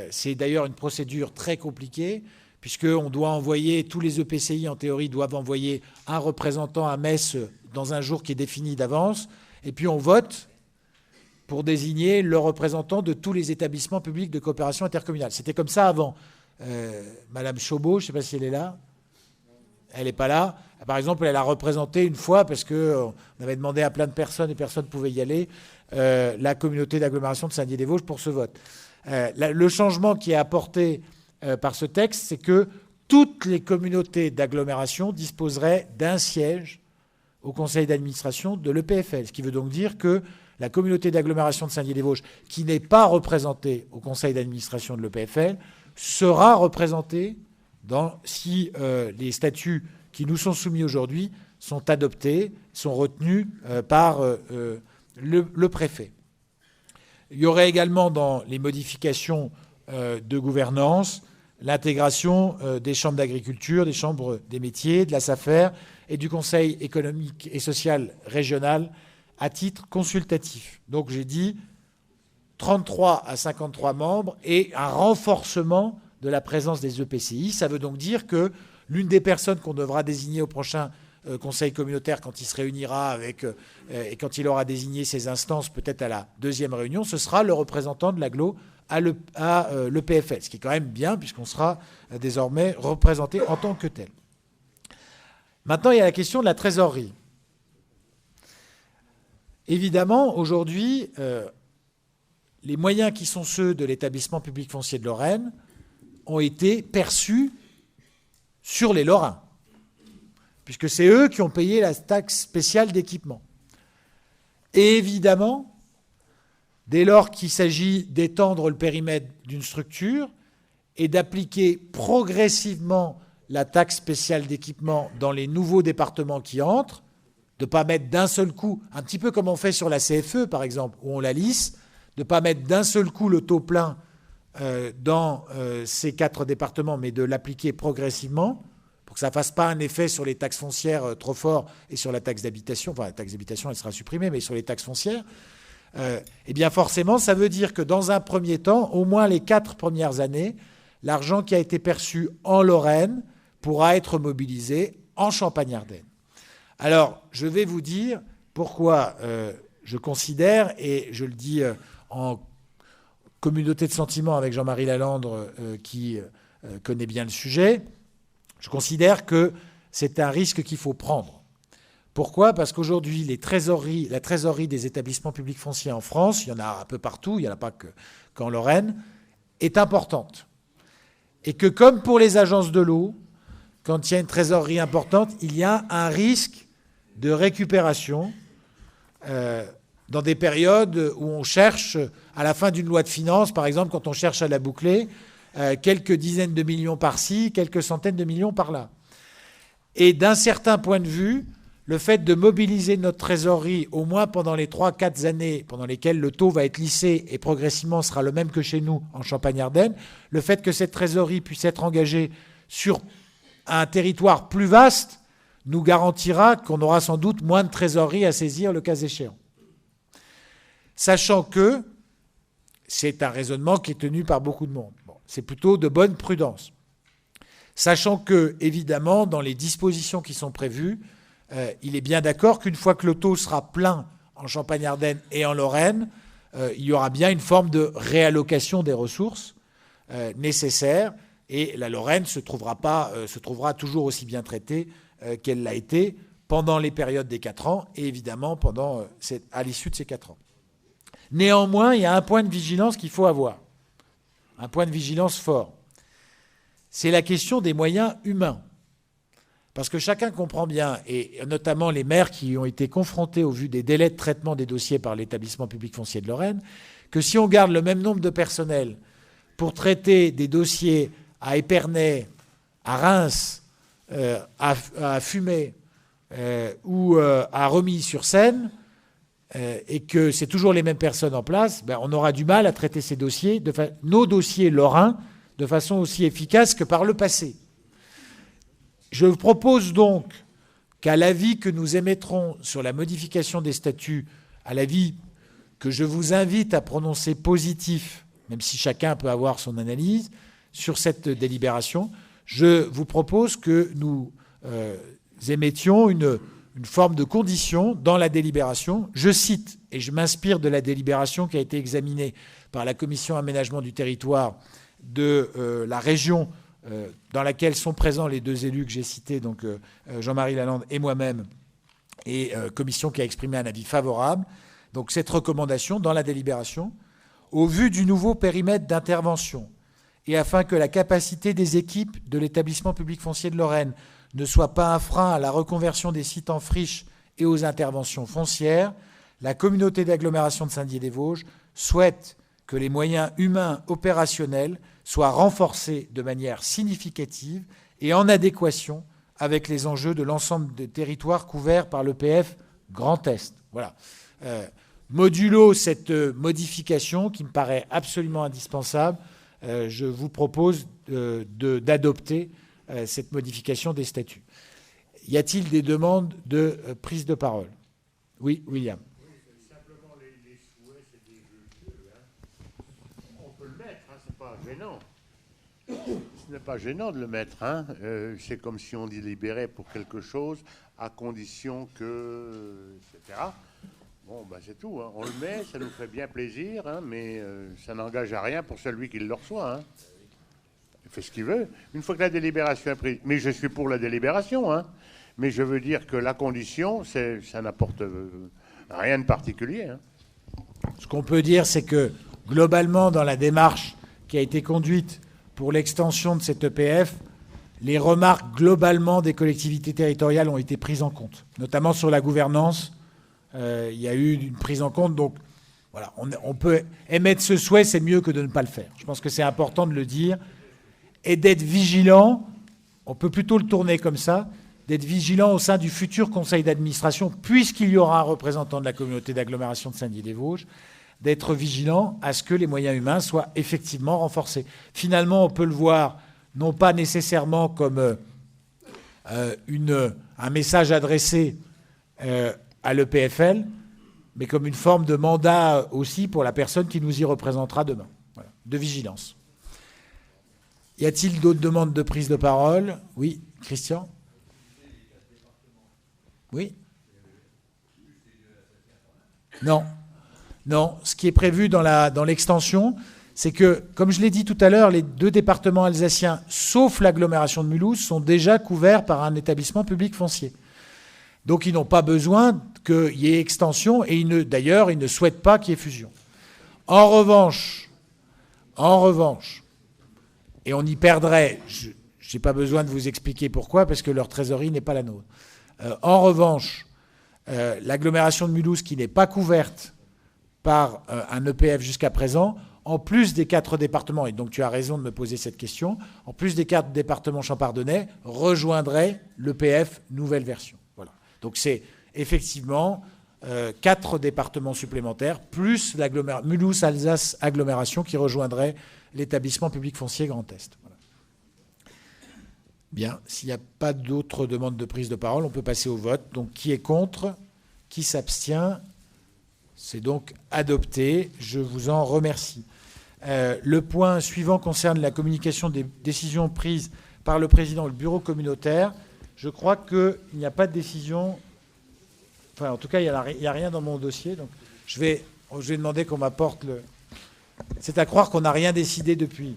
C'est d'ailleurs une procédure très compliquée, puisqu'on doit envoyer, tous les EPCI en théorie doivent envoyer un représentant à Metz dans un jour qui est défini d'avance, et puis on vote pour désigner le représentant de tous les établissements publics de coopération intercommunale. C'était comme ça avant. Madame Chaubeau, je ne sais pas si elle est là. Elle n'est pas là. Par exemple, elle a représenté une fois, parce qu'on avait demandé à plein de personnes et personne ne pouvait y aller, la communauté d'agglomération de Saint-Dié-des-Vosges pour ce vote. Le changement qui est apporté par ce texte, c'est que toutes les communautés d'agglomération disposeraient d'un siège au conseil d'administration de l'EPFL. Ce qui veut donc dire que la communauté d'agglomération de Saint-Dié-des-Vosges, qui n'est pas représentée au conseil d'administration de l'EPFL, sera représentée si les statuts qui nous sont soumis aujourd'hui sont adoptés, sont retenus par le préfet. Il y aurait également dans les modifications de gouvernance l'intégration des chambres d'agriculture, des chambres des métiers, de la SAFER et du Conseil économique et social régional à titre consultatif. Donc j'ai dit 33 à 53 membres et un renforcement de la présence des EPCI. Ça veut donc dire que l'une des personnes qu'on devra désigner au prochain conseil communautaire quand il se réunira et quand il aura désigné ses instances, peut-être à la deuxième réunion, ce sera le représentant de l'agglo à l'EPFL, ce qui est quand même bien puisqu'on sera désormais représenté en tant que tel. Maintenant, il y a la question de la trésorerie. Évidemment, aujourd'hui, les moyens qui sont ceux de l'établissement public foncier de Lorraine ont été perçus sur les Lorrains, puisque c'est eux qui ont payé la taxe spéciale d'équipement. Et évidemment, dès lors qu'il s'agit d'étendre le périmètre d'une structure et d'appliquer progressivement la taxe spéciale d'équipement dans les nouveaux départements qui entrent, de ne pas mettre d'un seul coup, un petit peu comme on fait sur la CFE par exemple, où on la lisse, de ne pas mettre d'un seul coup le taux plein dans ces 4 départements, mais de l'appliquer progressivement, pour que ça ne fasse pas un effet sur les taxes foncières trop fort et sur la taxe d'habitation. Enfin, la taxe d'habitation, elle sera supprimée, mais sur les taxes foncières, eh bien forcément, ça veut dire que dans un premier temps, au moins les 4 premières années, l'argent qui a été perçu en Lorraine pourra être mobilisé en Champagne-Ardenne. Alors, je vais vous dire pourquoi je considère, et je le dis en communauté de sentiments avec Jean-Marie Lalandre qui connaît bien le sujet, je considère que c'est un risque qu'il faut prendre. Pourquoi ? Parce qu'aujourd'hui, la trésorerie des établissements publics fonciers en France, il y en a un peu partout, il n'y en a pas qu'en Lorraine, est importante. Et que comme pour les agences de l'eau, quand il y a une trésorerie importante, il y a un risque de récupération dans des périodes où on cherche, à la fin d'une loi de finances, par exemple, quand on cherche à la boucler, quelques dizaines de millions par-ci, quelques centaines de millions par-là. Et d'un certain point de vue, le fait de mobiliser notre trésorerie, au moins pendant les 3-4 années pendant lesquelles le taux va être lissé et progressivement sera le même que chez nous en Champagne-Ardenne, le fait que cette trésorerie puisse être engagée sur un territoire plus vaste nous garantira qu'on aura sans doute moins de trésorerie à saisir le cas échéant. Sachant que c'est un raisonnement qui est tenu par beaucoup de monde. Bon, c'est plutôt de bonne prudence. Sachant que, évidemment, dans les dispositions qui sont prévues, il est bien d'accord qu'une fois que le taux sera plein en Champagne-Ardenne et en Lorraine, il y aura bien une forme de réallocation des ressources nécessaires et la Lorraine se trouvera toujours aussi bien traitée qu'elle l'a été pendant les périodes des 4 ans et évidemment à l'issue de ces 4 ans. Néanmoins, il y a un point de vigilance qu'il faut avoir, un point de vigilance fort. C'est la question des moyens humains. Parce que chacun comprend bien, et notamment les maires qui ont été confrontés au vu des délais de traitement des dossiers par l'établissement public foncier de Lorraine, que si on garde le même nombre de personnel pour traiter des dossiers à Épernay, à Reims, à Fumay ou à Romilly-sur-Seine, et que c'est toujours les mêmes personnes en place, on aura du mal à traiter ces dossiers, nos dossiers lorrains, de façon aussi efficace que par le passé. Je propose donc qu'à l'avis que nous émettrons sur la modification des statuts, à l'avis que je vous invite à prononcer positif, même si chacun peut avoir son analyse, sur cette délibération, je vous propose que nous émettions une forme de condition dans la délibération. Je cite, et je m'inspire de la délibération qui a été examinée par la Commission aménagement du territoire de la région dans laquelle sont présents les deux élus que j'ai cités, donc Jean-Marie Lalande et moi-même, et commission qui a exprimé un avis favorable. Donc cette recommandation dans la délibération, au vu du nouveau périmètre d'intervention, et afin que la capacité des équipes de l'établissement public foncier de Lorraine ne soit pas un frein à la reconversion des sites en friche et aux interventions foncières, la communauté d'agglomération de Saint-Dié-des-Vosges souhaite que les moyens humains opérationnels soient renforcés de manière significative et en adéquation avec les enjeux de l'ensemble des territoires couverts par l'EPF Grand Est. Voilà. Modulo cette modification qui me paraît absolument indispensable, je vous propose d'adopter cette modification des statuts. Y a-t-il des demandes de prise de parole? Oui, William. Oui, simplement les souhaits, c'est des jeux. On peut le mettre, hein, c'est pas gênant. Ce n'est pas gênant de le mettre. Hein. C'est comme si on délibérait pour quelque chose, à condition que, etc. Bon, ben c'est tout. Hein. On le met, ça nous fait bien plaisir, hein, mais ça n'engage à rien pour celui qui le reçoit. Hein. Il fait ce qu'il veut. Une fois que la délibération est prise, mais je suis pour la délibération, hein, mais je veux dire que la condition, ça n'apporte rien de particulier. Hein. Ce qu'on peut dire, c'est que globalement, dans la démarche qui a été conduite pour l'extension de cette EPF, les remarques globalement des collectivités territoriales ont été prises en compte, notamment sur la gouvernance. Il y a eu une prise en compte. Donc, voilà, on peut émettre ce souhait, c'est mieux que de ne pas le faire. Je pense que c'est important de le dire. Et d'être vigilant, on peut plutôt le tourner comme ça, d'être vigilant au sein du futur conseil d'administration, puisqu'il y aura un représentant de la communauté d'agglomération de Saint-Dié-des-Vosges, d'être vigilant à ce que les moyens humains soient effectivement renforcés. Finalement, on peut le voir non pas nécessairement comme un message adressé à l'EPFL, mais comme une forme de mandat aussi pour la personne qui nous y représentera demain. Voilà, de vigilance. Y a-t-il d'autres demandes de prise de parole? Oui, Christian? Oui? Non. Non, ce qui est prévu dans l'extension, c'est que, comme je l'ai dit tout à l'heure, les deux départements alsaciens, sauf l'agglomération de Mulhouse, sont déjà couverts par un établissement public foncier. Donc ils n'ont pas besoin qu'il y ait extension, et d'ailleurs, ils ne souhaitent pas qu'il y ait fusion. En revanche, et on y perdrait, je n'ai pas besoin de vous expliquer pourquoi, parce que leur trésorerie n'est pas la nôtre. En revanche, l'agglomération de Mulhouse, qui n'est pas couverte par un EPF jusqu'à présent, en plus des 4 départements, et donc tu as raison de me poser cette question, en plus des 4 départements champardonnais, rejoindrait l'EPF nouvelle version. Voilà. Donc c'est effectivement 4 départements supplémentaires, plus Mulhouse-Alsace agglomération qui rejoindrait l'établissement public foncier Grand Est. Voilà. Bien, s'il n'y a pas d'autres demandes de prise de parole, on peut passer au vote. Donc qui est contre? Qui s'abstient? C'est donc adopté. Je vous en remercie. Le point suivant concerne la communication des décisions prises par le président du bureau communautaire. Je crois qu'il n'y a pas de décision. Enfin, en tout cas, il n'y a rien dans mon dossier. Donc, je vais demander qu'on m'apporte le. C'est à croire qu'on n'a rien décidé depuis.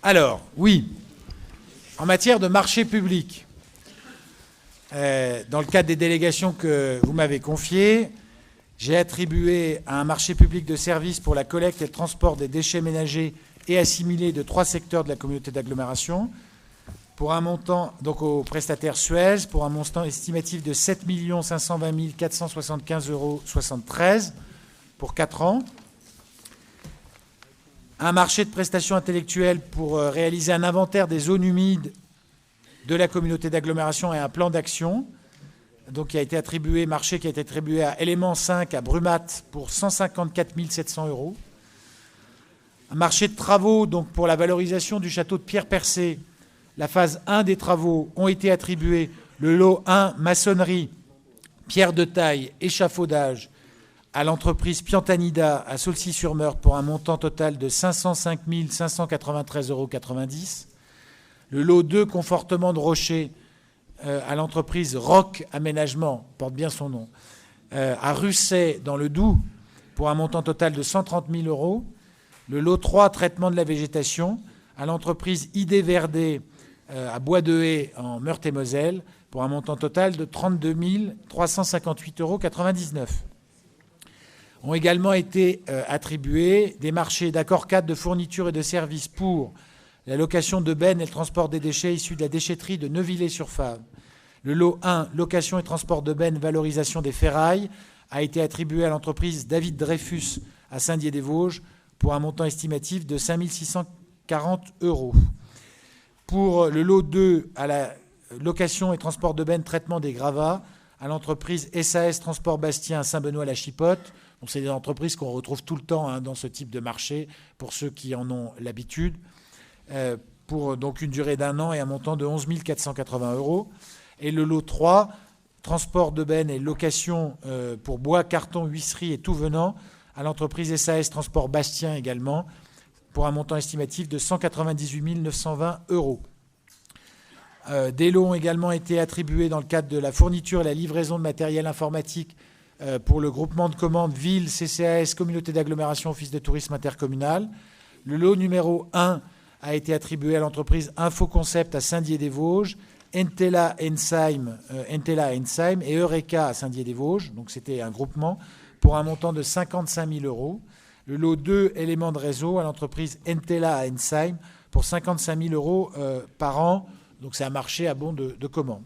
Alors, oui, en matière de marché public. Dans le cadre des délégations que vous m'avez confiées, j'ai attribué à un marché public de services pour la collecte et le transport des déchets ménagers et assimilés de 3 secteurs de la communauté d'agglomération, pour un montant, donc au prestataire Suez, pour un montant estimatif de 7 520 475,73 € pour 4 ans. Un marché de prestations intellectuelles pour réaliser un inventaire des zones humides de la communauté d'agglomération et un plan d'action, donc marché qui a été attribué à Élément 5 à Brumat pour 154 700 €. Un marché de travaux donc pour la valorisation du château de Pierre-Percé. La phase 1 des travaux ont été attribués le lot 1 maçonnerie, pierre de taille, échafaudage à l'entreprise Piantanida à Saulcy-sur-Meurthe pour un montant total de 505 593,90 €. Le lot 2, confortement de rocher, à l'entreprise Roc Aménagement, porte bien son nom, à Russet, dans le Doubs, pour un montant total de 130 000 €. Le lot 3, traitement de la végétation, à l'entreprise ID Verdé à Bois-de-Haye en Meurthe-et-Moselle, pour un montant total de 32 358,99 €. Ont également été attribués des marchés d'accord cadre de fourniture et de services pour la location de bennes et le transport des déchets issus de la déchetterie de Neuvillers-sur-Fave. Le lot 1, location et transport de bennes, valorisation des ferrailles, a été attribué à l'entreprise David Dreyfus à Saint-Dié-des-Vosges pour un montant estimatif de 5 640 €. Pour le lot 2, à la location et transport de bennes, traitement des gravats, à l'entreprise SAS Transport Bastien à Saint-Benoît-la-Chipote. Bon, c'est des entreprises qu'on retrouve tout le temps dans ce type de marché, pour ceux qui en ont l'habitude, pour donc une durée d'1 an et un montant de 11 480 €. Et le lot 3, transport de bennes et location pour bois, carton, huisserie et tout venant, à l'entreprise SAS Transport Bastien également, pour un montant estimatif de 198 920 €. Des lots ont également été attribués dans le cadre de la fourniture et la livraison de matériel informatique pour le groupement de commandes Ville, CCAS, Communauté d'agglomération, Office de tourisme intercommunal. Le lot numéro 1 a été attribué à l'entreprise Infoconcept à Saint-Dié-des-Vosges, Entella Ensheim et Eureka à Saint-Dié-des-Vosges. Donc c'était un groupement pour un montant de 55 000 €. Le lot 2, éléments de réseau, à l'entreprise Entella à Ensheim pour 55 000 € par an. Donc c'est un marché à bon de commandes.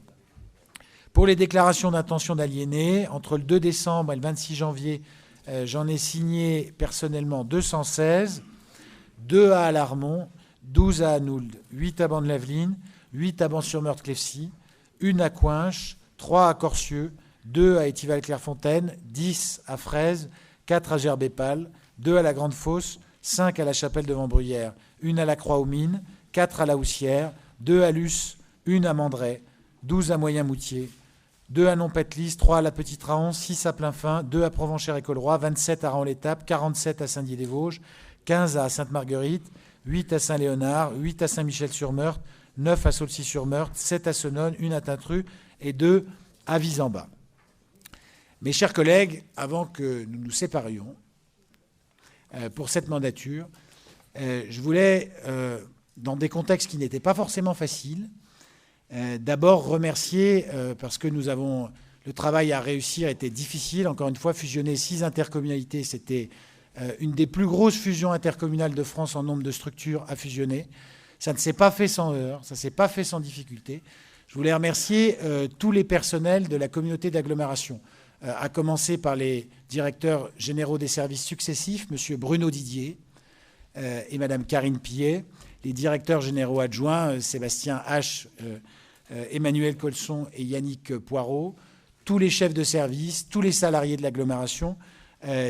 Pour les déclarations d'intention d'aliéner, entre le 2 décembre et le 26 janvier, j'en ai signé personnellement 216, 2 à Alarmont, 12 à Anould, 8 à Bande-Laveline, 8 à Ban-sur-Meurthe-Clefcy, 1 à Coinches, 3 à Corcieux, 2 à Étival-Clairefontaine, 10 à Fraise, 4 à Gerbépal, 2 à la Grande Fosse, 5 à la Chapelle de Vambruyère, 1 à la Croix-aux-Mines, 4 à la Houssière, 2 à Luce, 1 à Mandray, 12 à Moyen-Moutier, 2 à Nompetlis, 3 à la Petite-Raon, 6 à Plainfin, 2 à Provenchères-et-Colroy, 27 à Raon-l'Étape, 47 à Saint-Dié-des-Vosges, 15 à Sainte-Marguerite, 8 à Saint-Léonard, 8 à Saint-Michel-sur-Meurthe, 9 à Saulcy-sur-Meurthe, 7 à Senones, 1 à Tintru et 2 à Vis-en-Bas. Mes chers collègues, avant que nous nous séparions pour cette mandature, je voulais, dans des contextes qui n'étaient pas forcément faciles, d'abord remercier, parce que le travail à réussir était difficile. Encore une fois, fusionner 6 intercommunalités, c'était une des plus grosses fusions intercommunales de France en nombre de structures à fusionner. Ça ne s'est pas fait sans heurts, ça ne s'est pas fait sans difficulté. Je voulais remercier tous les personnels de la communauté d'agglomération, à commencer par les directeurs généraux des services successifs, M. Bruno Didier et Mme Karine Pillet, les directeurs généraux adjoints, Sébastien H., Emmanuel Colson et Yannick Poirot, tous les chefs de service, tous les salariés de l'agglomération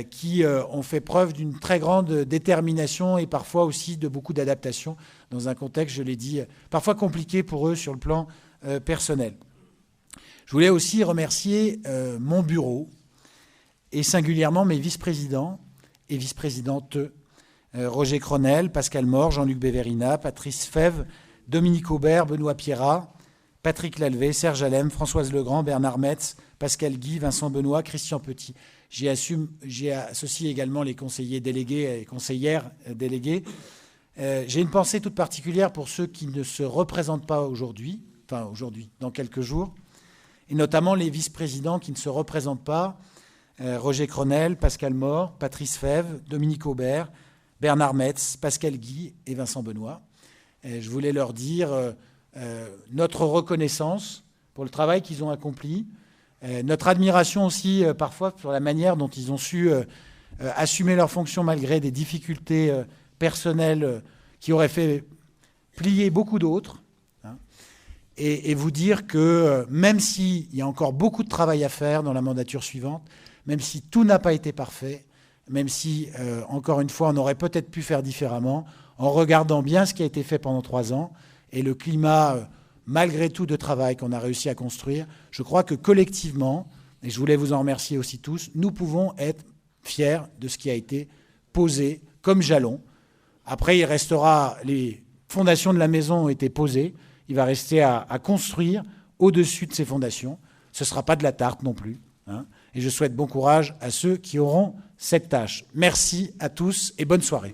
qui ont fait preuve d'une très grande détermination et parfois aussi de beaucoup d'adaptation dans un contexte, je l'ai dit, parfois compliqué pour eux sur le plan personnel. Je voulais aussi remercier mon bureau et singulièrement mes vice-présidents et vice-présidentes, Roger Cronel, Pascal Mort, Jean-Luc Béverina, Patrice Fèvre, Dominique Aubert, Benoît Pierrat, Patrick Lalvé, Serge Alem, Françoise Legrand, Bernard Metz, Pascal Guy, Vincent Benoît, Christian Petit. J'ai associé également les conseillers délégués et conseillères déléguées. J'ai une pensée toute particulière pour ceux qui ne se représentent pas aujourd'hui, dans quelques jours, et notamment les vice-présidents qui ne se représentent pas, Roger Cronel, Pascal Mort, Patrice Fèvre, Dominique Aubert, Bernard Metz, Pascal Guy et Vincent Benoît. Je voulais leur dire notre reconnaissance pour le travail qu'ils ont accompli, notre admiration aussi parfois pour la manière dont ils ont su assumer leurs fonctions malgré des difficultés personnelles qui auraient fait plier beaucoup d'autres, hein, et vous dire que même s'il y a encore beaucoup de travail à faire dans la mandature suivante, même si tout n'a pas été parfait, même si, encore une fois, on aurait peut-être pu faire différemment, en regardant bien ce qui a été fait pendant 3 ans et le climat, malgré tout, de travail qu'on a réussi à construire, je crois que collectivement, et je voulais vous en remercier aussi tous, nous pouvons être fiers de ce qui a été posé comme jalon. Après, il restera, les fondations de la maison ont été posées, il va rester à construire au-dessus de ces fondations. Ce ne sera pas de la tarte non plus, hein. Et je souhaite bon courage à ceux qui auront cette tâche. Merci à tous et bonne soirée.